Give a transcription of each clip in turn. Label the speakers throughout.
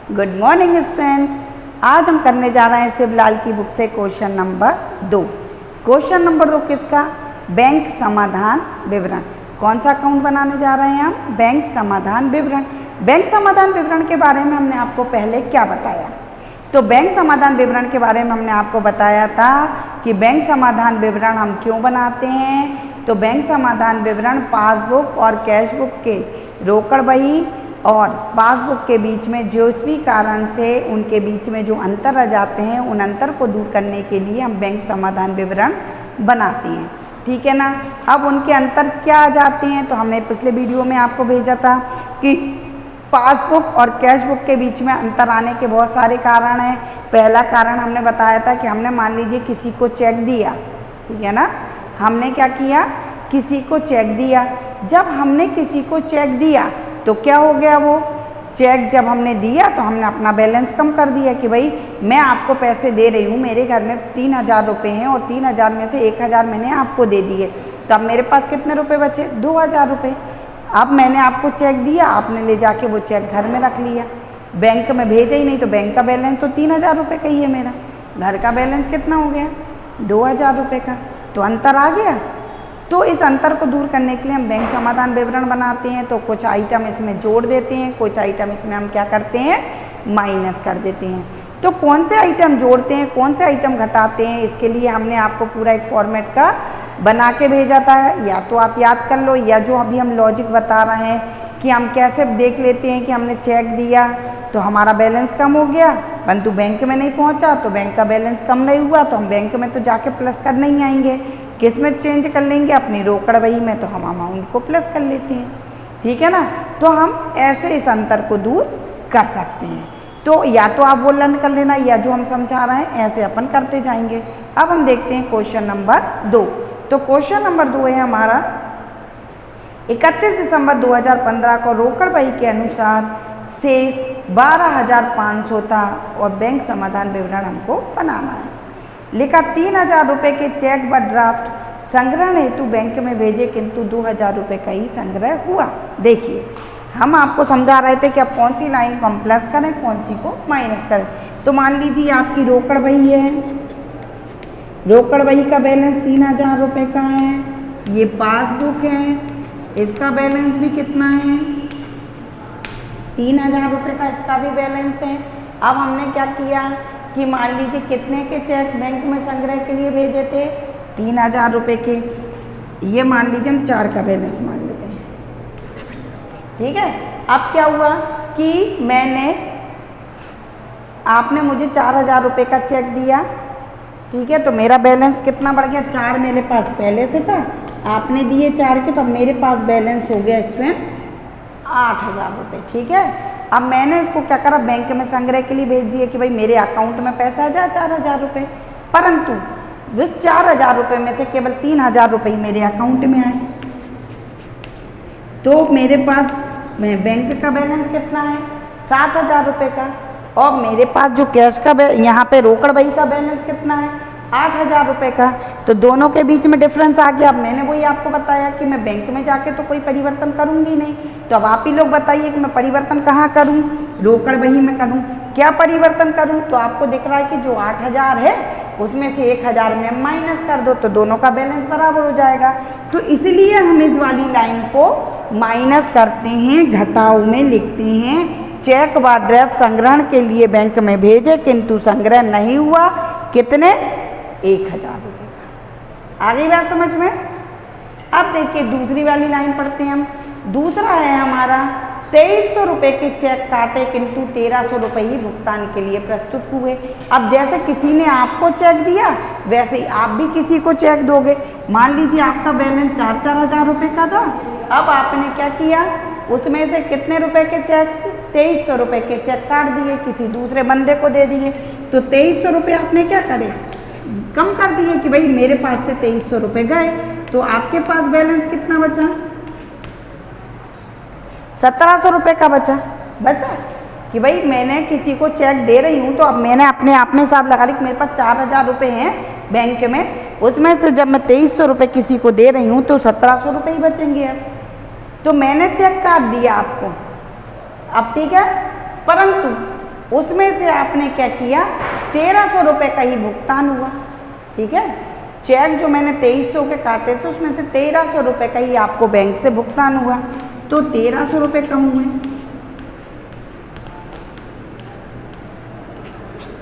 Speaker 1: Good morning student. आज हम करने जा रहे हैं शिवलाल की बुक से क्वेश्चन नंबर 2। क्वेश्चन नंबर 2 किसका? बैंक समाधान विवरण। कौन सा अकाउंट बनाने जा रहे हैं हम? बैंक समाधान विवरण। बैंक समाधान विवरण के बारे में हमने आपको पहले क्या बताया? तो बैंक समाधान विवरण के बारे में हमने आपको बताया था कि बैंक समाधान विवरण हम क्यों बनाते हैं। तो बैंक समाधान विवरण पासबुक और कैश बुक के रोकड़ बही और पासबुक के बीच में जो भी कारण से उनके बीच में जो अंतर आ जाते हैं, उन अंतर को दूर करने के लिए हम बैंक समाधान विवरण बनाते हैं। ठीक है ना। अब उनके अंतर क्या आ जाते हैं? तो हमने पिछले वीडियो में आपको भेजा था कि पासबुक और कैश बुक के बीच में अंतर आने के बहुत सारे कारण हैं। पहला कारण हमने बताया था कि हमने मान लीजिए किसी को चेक दिया, ठीक है ना। हमने क्या किया? किसी को चेक दिया। जब हमने किसी को चेक दिया तो क्या हो गया? वो चेक जब हमने दिया तो हमने अपना बैलेंस कम कर दिया कि भाई मैं आपको पैसे दे रही हूँ, मेरे घर में 3000 रुपये हैं और 3000 में से 1000 मैंने आपको दे दिए। तो अब मेरे पास कितने रुपए बचे? 2000 रुपये। अब मैंने आपको चेक दिया, आपने ले जाके वो चेक घर में रख लिया, बैंक में भेजा ही नहीं। तो बैंक का बैलेंस तो 3000 रुपये का ही है मेरा। घर का बैलेंस कितना हो गया? 2000 रुपये का। तो अंतर आ गया। तो इस अंतर को दूर करने के लिए हम बैंक समाधान विवरण बनाते हैं। तो कुछ आइटम इसमें जोड़ देते हैं, कुछ आइटम इसमें हम क्या करते हैं? माइनस कर देते हैं। तो कौन से आइटम जोड़ते हैं, कौन से आइटम घटाते हैं, इसके लिए हमने आपको पूरा एक फॉर्मेट का बना के भेजा था। या तो आप याद कर लो, या जो अभी हम लॉजिक बता रहे हैं कि हम कैसे देख लेते हैं कि हमने चेक दिया तो हमारा बैलेंस कम हो गया, परंतु बैंक में नहीं पहुंचा तो बैंक का बैलेंस कम नहीं हुआ, तो हम बैंक में तो जाके प्लस कर नहीं आएंगे। किस में चेंज कर लेंगे? अपनी रोकड़ बही में। तो हम अमाउंट को प्लस कर लेते हैं। ठीक है ना। तो हम ऐसे इस अंतर को दूर कर सकते हैं। तो या तो आप वो लर्न कर लेना, या जो हम समझा रहे हैं ऐसे अपन करते जाएंगे। अब हम देखते हैं क्वेश्चन नंबर 2। तो क्वेश्चन नंबर 2 है हमारा 31 दिसंबर 2015 को रोकड़ बही के अनुसार शेष 12,500 था और बैंक समाधान विवरण हमको बनाना है। लिखा 3000 रुपये के चेक व ड्राफ्ट संग्रहण हेतु बैंक में भेजे, किंतु 2000 रुपये का ही संग्रह हुआ। देखिए हम आपको समझा रहे थे कि अब कौन सी लाइन को हम प्लस करें, कौन सी को माइनस करें। तो मान लीजिए आपकी रोकड़ बही है, रोकड़ बही का बैलेंस 3000 रुपये का है। ये पासबुक है, इसका बैलेंस भी कितना है? 3000 रुपये का इसका भी बैलेंस है। अब हमने क्या किया कि मान लीजिए कितने के चेक बैंक में संग्रह के लिए भेजे थे? 3000 रुपये के। ये मान लीजिए हम 4 का बैलेंस मान लेते हैं। ठीक है। अब क्या हुआ कि आपने मुझे 4000 रुपये का चेक दिया, ठीक है। तो मेरा बैलेंस कितना बढ़ गया? 4 मेरे पास पहले से था, आपने दिए 4 के, तो अब मेरे पास बैलेंस हो गया इसमें 8000 रुपये। ठीक है। अब मैंने इसको क्या करा? बैंक में संग्रह के लिए भेज दिए कि भाई मेरे अकाउंट में पैसा आ जाए 4000 रुपये। परंतु उस 4000 रुपये में से केवल 3000 रुपये मेरे अकाउंट में आए। तो मेरे पास बैंक का बैलेंस कितना है? 7000 रुपये का। और मेरे पास जो कैश का यहाँ पे रोकड़ बही का बैलेंस कितना है? 8000 रुपये का। तो दोनों के बीच में डिफरेंस आ गया। अब मैंने वही आपको बताया कि मैं बैंक में जाके तो कोई परिवर्तन करूंगी नहीं। तो अब आप ही लोग बताइए कि मैं परिवर्तन कहाँ करूं? रोकड़ बही में करूं। क्या परिवर्तन करूं? तो आपको दिख रहा है कि जो 8000 है उसमें से 1000 में माइनस कर दो, तो दोनों का बैलेंस बराबर हो जाएगा। तो इसलिए हम इस वाली लाइन को माइनस करते हैं, घटाव में लिखते हैं। चेक व ड्राफ्ट संग्रहण के लिए बैंक में भेजे, किंतु संग्रह नहीं हुआ। कितने? 1000 रुपये का। आ गई बात समझ में? अब देखिए दूसरी वाली लाइन पढ़ते हैं हम। दूसरा है हमारा 2300 रुपये के चेक काटे, किंतु 1300 रुपये ही भुगतान के लिए प्रस्तुत हुए। अब जैसे किसी ने आपको चेक दिया, वैसे ही आप भी किसी को चेक दोगे। मान लीजिए आपका बैलेंस 4-4 हजार रुपये का था। अब आपने क्या किया? उसमें से कितने रुपए के चेक? 2300 रुपये के चेक काट दिए, किसी दूसरे बंदे को दे दिए। तो 2300 रुपये आपने क्या करे? कम कर दिए कि भाई मेरे पास से 2300 रुपये गए। तो आपके पास बैलेंस कितना बचा? 1700 रुपये का बचा कि भाई मैंने किसी को चेक दे रही हूँ, तो अब मैंने अपने आप में हिसाब लगा ली कि मेरे पास 4000 रुपये हैं बैंक में, उसमें से जब मैं 2300 रुपये किसी को दे रही हूँ तो 1700 रुपये ही बचेंगे। अब तो मैंने चेक काट दिया आपको, अब ठीक है। परंतु उसमें से आपने क्या किया, 1300 रुपये का ही भुगतान हुआ। ठीक है, चेक जो मैंने 2300 के काटे थे उसमें से 1300 रुपये का ही आपको बैंक से भुगतान हुआ, तो 1300 रुपये कम हुए।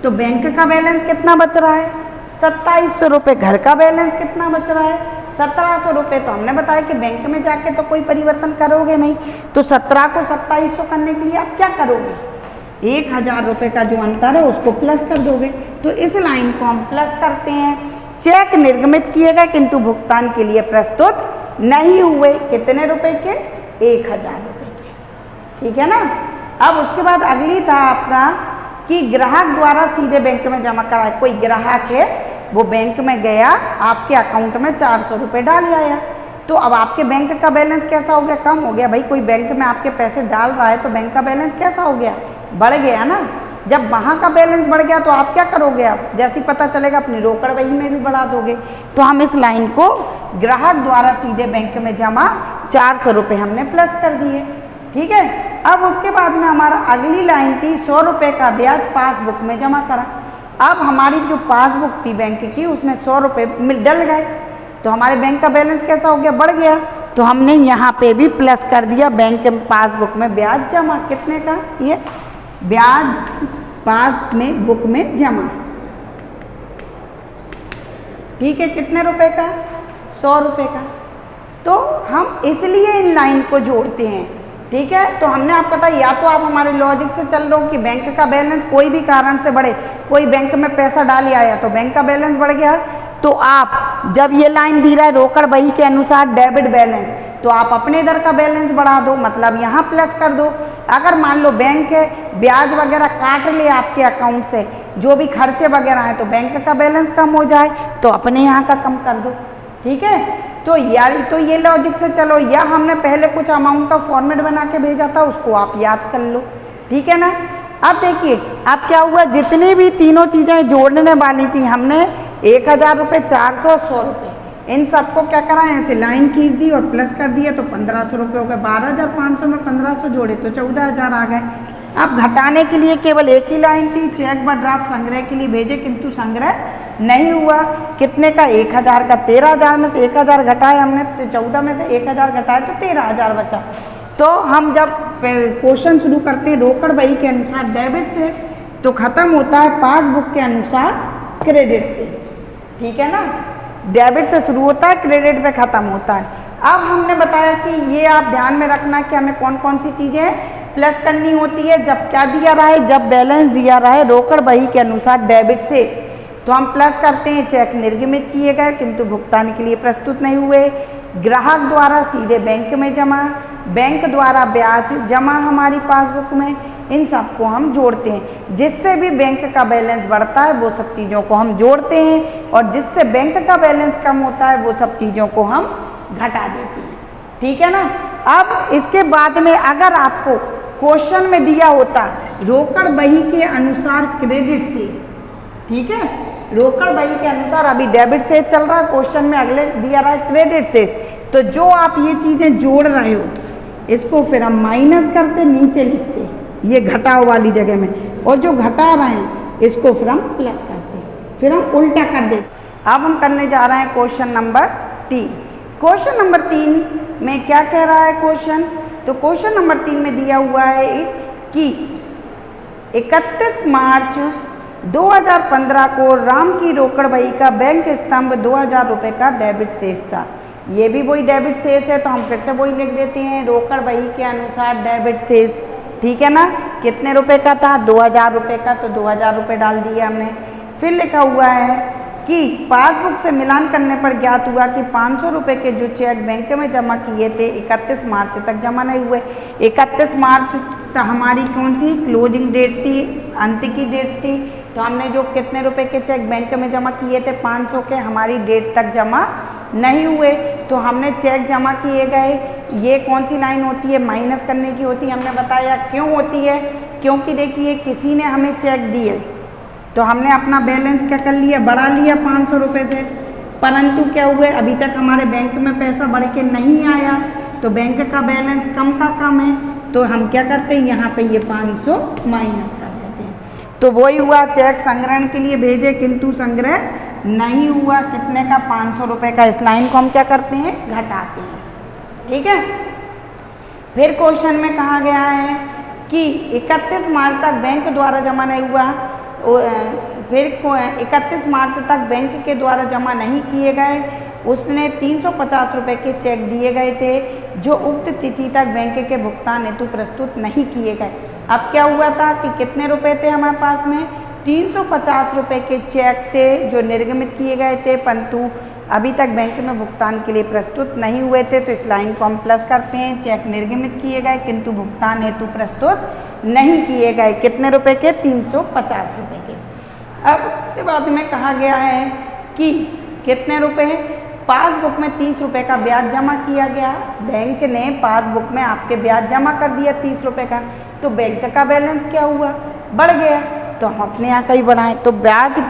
Speaker 1: तो बैंक का बैलेंस कितना बच रहा है, 2700 रुपये। घर का बैलेंस कितना बच रहा है, 1700 रुपये। तो हमने बताया कि बैंक में जाके तो कोई परिवर्तन करोगे नहीं, तो 17 को 2700 करने के लिए आप क्या करोगे, 1000 रुपये का जो अंतर है उसको प्लस कर दोगे। तो इस लाइन को हम प्लस करते हैं। चेक निर्गमित किए गए किंतु भुगतान के लिए प्रस्तुत नहीं हुए, कितने रुपए के, 1000 रुपये के। ठीक है ना। अब उसके बाद अगली था आपका कि ग्राहक द्वारा सीधे बैंक में जमा कराए। कोई ग्राहक है, वो बैंक में गया, आपके अकाउंट में 400 रुपये डाल आया, तो अब आपके बैंक का बैलेंस कैसा हो गया, कम हो गया। भाई कोई बैंक में आपके पैसे डाल रहा है तो बैंक का बैलेंस कैसा हो गया, बढ़ गया ना। जब वहाँ का बैलेंस बढ़ गया तो आप क्या करोगे, आप जैसे ही पता चलेगा अपनी रोकड़ वही में भी बढ़ा दोगे। तो हम इस लाइन को ग्राहक द्वारा सीधे बैंक में जमा 400 रुपये हमने प्लस कर दिए। ठीक है। अब उसके बाद में हमारा अगली लाइन थी 100 रुपये का ब्याज पासबुक में जमा करा। अब हमारी जो पासबुक थी बैंक की उसमें 100 रुपये डल गए, तो हमारे बैंक का बैलेंस कैसा हो गया, बढ़ गया। तो हमने यहाँ पे भी प्लस कर दिया, बैंक के पासबुक में ब्याज जमा, कितने का, ये ब्याज पास में बुक में जमा। ठीक है, कितने रुपए का, 100 रुपये का। तो हम इसलिए इन लाइन को जोड़ते हैं। ठीक है। तो हमने आपको बताया, या तो आप हमारे लॉजिक से चल रहे हो कि बैंक का बैलेंस कोई भी कारण से बढ़े, कोई बैंक में पैसा डाल आया तो बैंक का बैलेंस बढ़ गया, तो आप जब ये लाइन दी रहा है रोकड़ बही के अनुसार डेबिट बैलेंस, तो आप अपने इधर का बैलेंस बढ़ा दो, मतलब यहाँ प्लस कर दो। अगर मान लो बैंक है, ब्याज वगैरह काट ले आपके अकाउंट से, जो भी खर्चे वगैरह हैं, तो बैंक का बैलेंस कम हो जाए तो अपने यहाँ का कम कर दो। ठीक है। तो यार तो ये लॉजिक से चलो, या हमने पहले कुछ अमाउंट का फॉर्मेट बना के भेजा था, उसको आप याद कर लो। ठीक है ना। अब देखिए अब क्या हुआ, जितनी भी तीनों चीज़ें जोड़ने वाली थी हमने 1000 रुपये, 400, 100 रुपये, इन सबको क्या करा, ऐसे लाइन खींच दी और प्लस कर दिया, तो 1500 रुपये हो गए। 12500 में 1500 जोड़े तो 14000 आ गए। अब घटाने के लिए केवल एक ही लाइन थी, चेक व ड्राफ्ट संग्रह के लिए भेजे किंतु संग्रह नहीं हुआ। कितने का, 1000 का। 13000 में से 1000 घटाए हमने, तो 14 में से 1000 घटाए तो 13000 बचा। तो हम जब क्वेश्चन शुरू करते हैं रोकड़ बही के अनुसार डेबिट से, तो खत्म होता है पासबुक के अनुसार क्रेडिट से। ठीक है ना। डेबिट से शुरू होता है, क्रेडिट पे खत्म होता है। अब हमने बताया कि ये आप ध्यान में रखना कि हमें कौन कौन सी चीज़ें प्लस करनी होती है। जब क्या दिया रहा है, जब बैलेंस दिया रहा है रोकड़ बही के अनुसार डेबिट से, तो हम प्लस करते हैं चेक निर्गमित किए गए किंतु भुगतान के लिए प्रस्तुत नहीं हुए, ग्राहक द्वारा सीधे बैंक में जमा, बैंक द्वारा ब्याज जमा हमारी पासबुक में, इन सबको हम जोड़ते हैं। जिससे भी बैंक का बैलेंस बढ़ता है वो सब चीज़ों को हम जोड़ते हैं, और जिससे बैंक का बैलेंस कम होता है वो सब चीज़ों को हम घटा देते हैं। ठीक है ना। अब इसके बाद में अगर आपको क्वेश्चन में दिया होता रोकड़ बही के अनुसार क्रेडिट शेष, ठीक है, रोकड़ बही के अनुसार अभी डेबिट शेष चल रहा है, क्वेश्चन में अगले दिया रहा है क्रेडिट शेष, तो जो आप ये चीज़ें जोड़ रहे हो इसको फिर हम माइनस करते नीचे लिखते ये घटाव वाली जगह में, और जो घटा रहे हैं इसको फिर हम प्लस करते, फिर हम उल्टा कर देते। अब हम करने जा रहे हैं क्वेश्चन नंबर 3। क्वेश्चन नंबर 3 में क्या कह रहा है क्वेश्चन, तो क्वेश्चन नंबर 3 में दिया हुआ है कि 31 मार्च 2015 को राम की रोकड़ बही का बैंक स्तंभ 2000 रुपये का डेबिट शेष था। ये भी वही डेबिट शेष है, तो हम फिर से वही लिख देते हैं रोकड़ बही के अनुसार डेबिट शेष। ठीक है ना। कितने रुपए का था, 2000 रुपये का, तो 2000 रुपये डाल दिए हमने। फिर लिखा हुआ है कि पासबुक से मिलान करने पर ज्ञात हुआ कि 500 रुपये के जो चेक बैंक में जमा किए थे 31 मार्च तक जमा नहीं हुए। 31 मार्च तो हमारी कौन सी क्लोजिंग डेट थी, अंत की डेट थी, तो हमने जो कितने रुपए के चेक बैंक में जमा किए थे 500 के, हमारी डेट तक जमा नहीं हुए, तो हमने चेक जमा किए गए। ये कौन सी लाइन होती है, माइनस करने की होती है। हमने बताया क्यों होती है, क्योंकि देखिए किसी ने हमें चेक दिए तो हमने अपना बैलेंस क्या कर लिया, बढ़ा लिया 500 रुपये से, परंतु क्या हुए अभी तक हमारे बैंक में पैसा बढ़ के नहीं आया, तो बैंक का बैलेंस कम का कम है, तो हम क्या करते हैं यहाँ पे ये 500 माइनस कर देते हैं। तो वही हुआ, चेक संग्रहण के लिए भेजे किंतु संग्रह नहीं हुआ, कितने का 500 रुपये का। इस लाइन को हम क्या करते हैं, घटाते हैं। ठीक है, फिर क्वेश्चन में कहा गया है कि 31 मार्च तक बैंक द्वारा जमा नहीं हुआ, फिर 31 मार्च तक बैंक के द्वारा जमा नहीं किए गए, उसने 350 रुपये के चेक दिए गए थे जो उक्त तिथि तक बैंक के भुगतान हेतु प्रस्तुत नहीं किए गए। अब क्या हुआ था कि कितने रुपए थे हमारे पास में, 350 रुपये के चेक थे जो निर्गमित किए गए थे परंतु अभी तक बैंक में भुगतान के लिए प्रस्तुत नहीं हुए थे। तो इस लाइन को हम प्लस करते हैं, चेक निर्गमित किए गए किंतु भुगतान हेतु प्रस्तुत नहीं किए गए। कितने रुपए के, 350 रुपये के। अब उसके बाद में कहा गया है कि कितने रुपए, पासबुक में 30 रुपये का ब्याज जमा किया गया। बैंक ने पासबुक में आपके ब्याज जमा कर दिया 30 रुपये का, तो बैंक का बैलेंस क्या हुआ, बढ़ गया। तो हम अपने यहाँ कहीं बढ़ाएं, तो ब्याज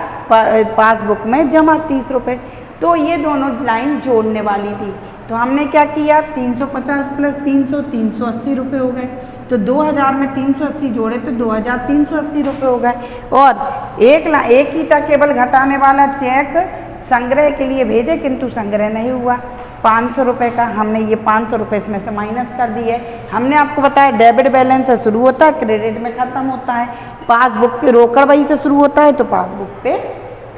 Speaker 1: पासबुक में जमा 30 रुपये, तो ये दोनों लाइन जोड़ने वाली थी। तो हमने क्या किया, 350 प्लस 300, 380 रुपये हो गए। तो 2000 में 380 जोड़े तो 2380 रुपये हो गए। और एक ही था केवल घटाने वाला, चेक संग्रह के लिए भेजे किंतु संग्रह नहीं हुआ, 500 रुपये का। हमने ये 500 रुपये इसमें से माइनस कर दिए। हमने आपको बताया डेबिट बैलेंस से शुरू होता है, क्रेडिट में ख़त्म होता है। पासबुक के रोकड़ बही से शुरू होता है तो पासबुक पे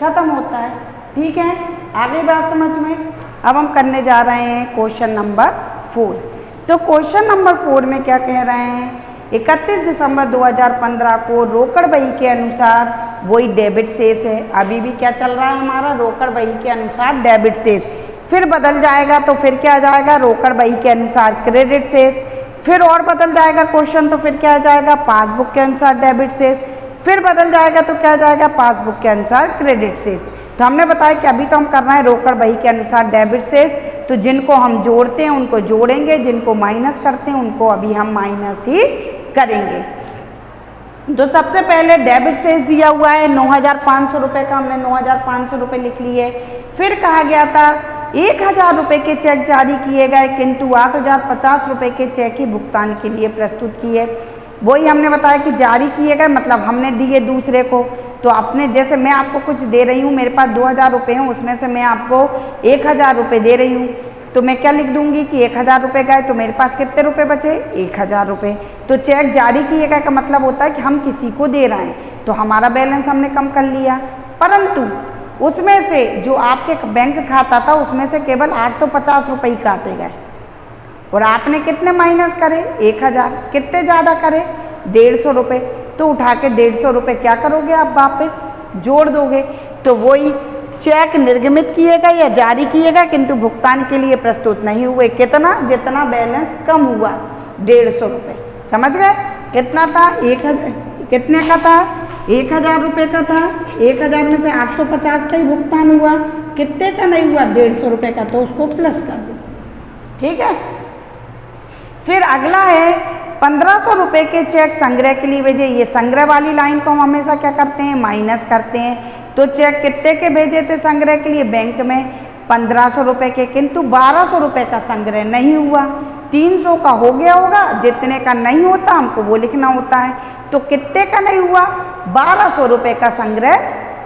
Speaker 1: ख़त्म होता है। ठीक है, आगे बात समझ में। अब हम करने जा रहे हैं क्वेश्चन नंबर 4। तो क्वेश्चन नंबर 4 में क्या कह रहे हैं, 31 दिसंबर 2015 को रोकड़ बही के अनुसार, वही डेबिट शेष है, अभी भी क्या चल रहा है हमारा, रोकड़ बही के अनुसार डेबिट शेष। फिर बदल जाएगा तो फिर क्या आ जाएगा, रोकड़ बही के अनुसार क्रेडिट शेष। फिर और बदल जाएगा क्वेश्चन तो फिर क्या आ जाएगा, पासबुक के अनुसार डेबिट शेष। फिर बदल जाएगा तो क्या आ जाएगा, पासबुक के अनुसार क्रेडिट शेष। तो हमने बताया कि अभी तो हम कर रहे हैं रोकड़ बही के अनुसार डेबिट शेष, तो जिनको हम जोड़ते हैं उनको जोड़ेंगे, जिनको माइनस करते हैं उनको अभी हम माइनस ही करेंगे। तो सबसे पहले डेबिट शेष दिया हुआ है 9500 रुपये का, हमने 9500 रुपये लिख लिए। फिर कहा गया था 1000 रुपये के चेक जारी किए गए किंतु 8050 रुपये के चेक ही भुगतान के लिए प्रस्तुत किए। वही हमने बताया कि जारी किए गए मतलब हमने दिए दूसरे को, तो अपने जैसे मैं आपको कुछ दे रही हूँ, मेरे पास 2000 रुपये हैं, उसमें से मैं आपको 1000 रुपये दे रही हूँ, तो मैं क्या लिख दूंगी कि 1000 रुपये गए तो मेरे पास कितने रुपए बचे, 1000 रुपये। तो चेक जारी किए गए का मतलब होता है कि हम किसी को दे रहे हैं, तो हमारा बैलेंस हमने कम कर लिया। परंतु उसमें से जो आपके बैंक खाता था उसमें से केवल 850 रुपये ही काटे गए और आपने कितने माइनस करे, 1000। कितने ज़्यादा करे, 150 रुपये। तो उठा के 150 रुपये क्या करोगे आप, वापस जोड़ दोगे। तो वही चेक निर्गमित किए गए या जारी किए गए किंतु भुगतान के लिए प्रस्तुत नहीं हुए। कितना, जितना बैलेंस कम हुआ, 150 रुपये। समझ गए, कितना था, 1000। कितने का था, 1000 रुपये का था। 1000 में से 850 का ही भुगतान हुआ, कितने का नहीं हुआ, 150 रुपये का, तो उसको प्लस कर दो। ठीक है, फिर अगला है 1500 रुपये के चेक संग्रह के लिए भेजे। ये संग्रह वाली लाइन को हम हमेशा क्या करते हैं, माइनस करते हैं। तो चेक कितने के भेजे थे संग्रह के लिए, बैंक में 1500 रुपये के, किंतु 1200 रुपये का संग्रह नहीं हुआ। 300 का हो गया होगा, जितने का नहीं होता हमको वो लिखना होता है। तो कितने का नहीं हुआ, 1200 रुपये का संग्रह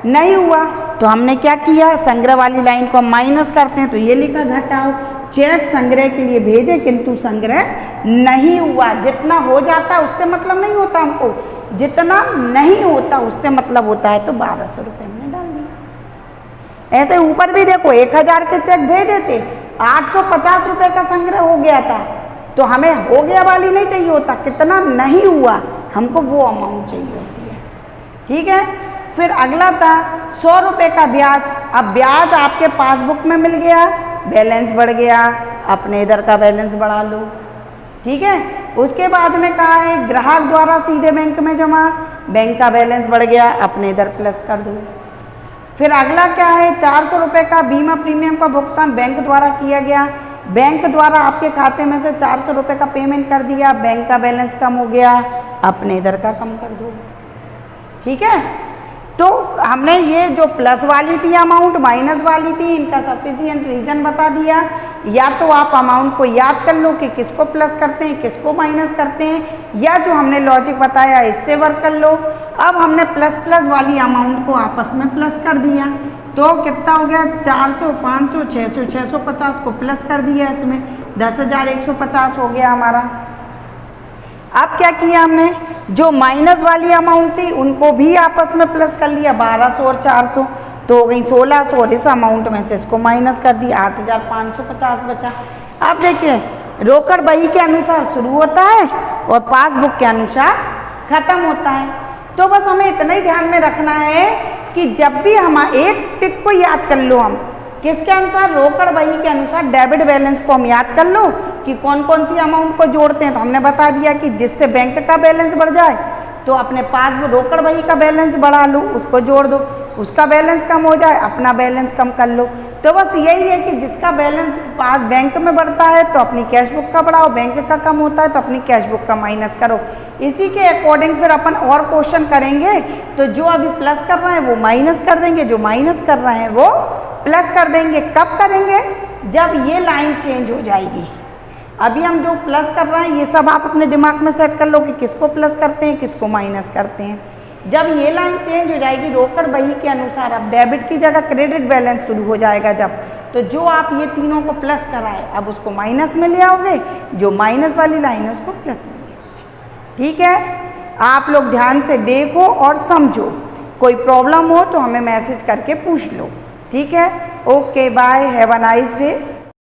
Speaker 1: नहीं हुआ। तो हमने क्या किया, संग्रह वाली लाइन को हम माइनस करते हैं, तो ये लिखा घटाओ, चेक संग्रह के लिए भेजे किंतु संग्रह नहीं हुआ। जितना हो जाता है उससे मतलब नहीं होता हमको, जितना नहीं होता उससे मतलब होता है। तो 1200 रुपये हमने डाल दिया। ऐसे ऊपर भी देखो 1000 के चेक भेजे थे, 850 रुपये का संग्रह हो गया था, तो हमें हो गया वाली नहीं चाहिए होता, कितना नहीं हुआ हमको वो अमाउंट चाहिए होती है। ठीक है, फिर अगला था 100 रुपये का ब्याज। अब ब्याज आपके पासबुक में मिल गया, बैलेंस बढ़ गया, अपने इधर का बैलेंस बढ़ा लो। ठीक है, उसके बाद में कहा है ग्राहक द्वारा सीधे बैंक में जमा, बैंक का बैलेंस बढ़ गया, अपने इधर प्लस कर दो। फिर अगला क्या है, 400 रुपये का बीमा प्रीमियम का भुगतान बैंक द्वारा किया गया। बैंक द्वारा आपके खाते में से 400 रुपये का पेमेंट कर दिया, बैंक का बैलेंस कम हो गया, अपने इधर का कम कर दो। ठीक है, तो हमने ये जो प्लस वाली थी अमाउंट माइनस वाली थी, इनका सफिशिएंट रीजन बता दिया। या तो आप अमाउंट को याद कर लो कि किसको प्लस करते हैं किसको माइनस करते हैं, या जो हमने लॉजिक बताया इससे वर्क कर लो। अब हमने प्लस प्लस वाली अमाउंट को आपस में प्लस कर दिया, तो कितना हो गया 400, 500, 600, 650 को प्लस कर दिया, इसमें 10,150 हो गया हमारा। अब क्या किया हमने, जो माइनस वाली अमाउंट थी उनको भी आपस में प्लस कर लिया, 1200 और 400 तो हो गई 1600, और इस अमाउंट में से इसको माइनस कर दिया, 8,550 बचा। अब देखिए रोकड़ बही के अनुसार शुरू होता है और पासबुक के अनुसार खत्म होता है। तो बस हमें इतना ही ध्यान में रखना है कि जब भी हम एक टिक को याद कर लो, हम किसके अनुसार, रोकड़ बही के अनुसार डेबिट बैलेंस को हम याद कर लो कि कौन कौन सी अमाउंट को जोड़ते हैं। तो हमने बता दिया कि जिससे बैंक का बैलेंस बढ़ जाए तो अपने पास रोकड़ बही का बैलेंस बढ़ा लो, उसको जोड़ दो, उसका बैलेंस कम हो जाए अपना बैलेंस कम कर लो। तो बस यही है कि जिसका बैलेंस पास बैंक में बढ़ता है तो अपनी कैश बुक का बढ़ाओ, बैंक का कम होता है तो अपनी कैश बुक का माइनस करो। इसी के अकॉर्डिंग फिर अपन और क्वेश्चन करेंगे। तो जो अभी प्लस कर रहे हैं वो माइनस कर देंगे, जो माइनस कर रहे हैं वो प्लस कर देंगे। कब करेंगे, जब ये लाइन चेंज हो जाएगी। अभी हम जो प्लस कर रहे हैं ये सब आप अपने दिमाग में सेट कर लो कि किसको प्लस करते हैं किसको माइनस करते हैं। जब ये लाइन चेंज हो जाएगी रोकड़ बही के अनुसार, अब डेबिट की जगह क्रेडिट बैलेंस शुरू हो जाएगा जब, तो जो आप ये तीनों को प्लस कराए अब उसको माइनस में ले आओगे, जो माइनस वाली लाइन है उसको प्लस में ले आओगे। ठीक है, आप लोग ध्यान से देखो और समझो, कोई प्रॉब्लम हो तो हमें मैसेज करके पूछ लो। ठीक है, okay bye, have a nice day.